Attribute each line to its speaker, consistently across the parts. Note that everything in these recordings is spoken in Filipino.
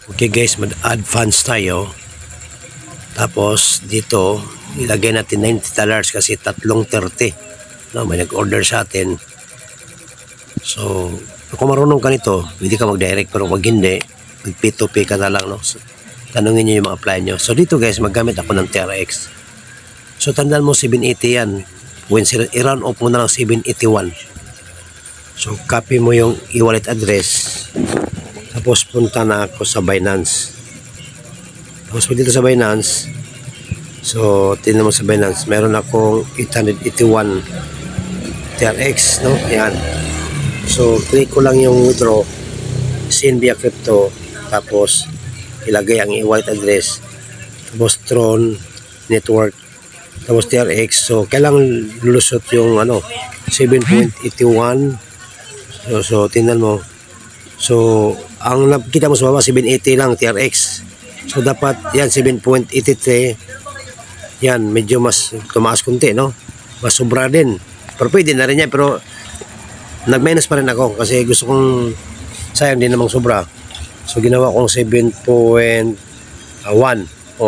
Speaker 1: Okay guys, mag-advance tayo. Tapos dito, ilagay natin $90 kasi tatlong 30. No, may nag-order sa atin. So, kung marunong ka nito, hindi ka mag-direct. Pero pag hindi, mag-P2P ka na lang. No? So, tanungin nyo yung mga apply nyo. So dito guys, maggamit ako ng TRX. So tandaan mo 780 yan. When i-run off mo na lang 781. So copy mo yung e-wallet address. Tapos punta na ako sa Binance. Tapos dito sa Binance, so tingnan mo sa Binance, meron akong 881 TRX, no? Yan. So click ko lang yung withdraw, send via crypto, tapos ilagay ang e-wallet address, tapos Tron network, tapos TRX. So kailangan lulusot yung 7.81. So tingnan mo. So ang nakita mo sa baba 780 lang TRX. So dapat yan 7.83. Yan medyo mas tumaas kunti, no? Mas sobra din. Pero pwede na rin yan, pero nag-minus pa rin ako kasi gusto kong sayang din namang sobra. So ginawa kong 7.1.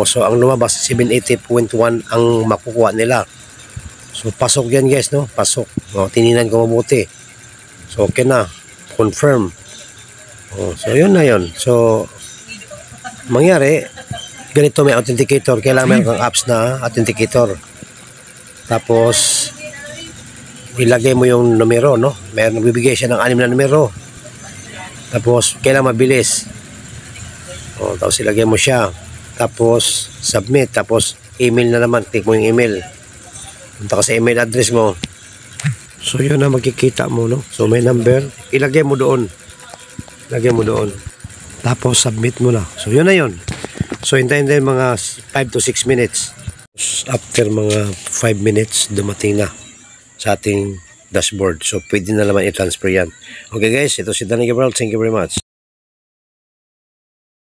Speaker 1: So ang lumabas 780.1 ang makukuha nila. So pasok yan guys, no? Pasok. Tininan ko mabuti. So okay na. Confirm. So yun na yun. So mangyari ganito, may authenticator. Kailangan meron kang apps na authenticator. Tapos ilagay mo yung numero, no? Meron nagbibigay siya ng 6 na numero. Tapos kailangan mabilis. Tapos ilagay mo siya. Tapos submit. Tapos email na naman. Click mo yung email. Punta ka sa email address mo. So yun na makikita mo, no? So may number. Ilagay mo doon. Lagyan mo doon. Tapos submit mo na. So yun na yun. So hintayin din mga 5 to 6 minutes. After mga 5 minutes, dumating na sa ating dashboard. So pwede na naman i-transfer yan. Okay guys, ito si Danny Gabriel. Thank you very much.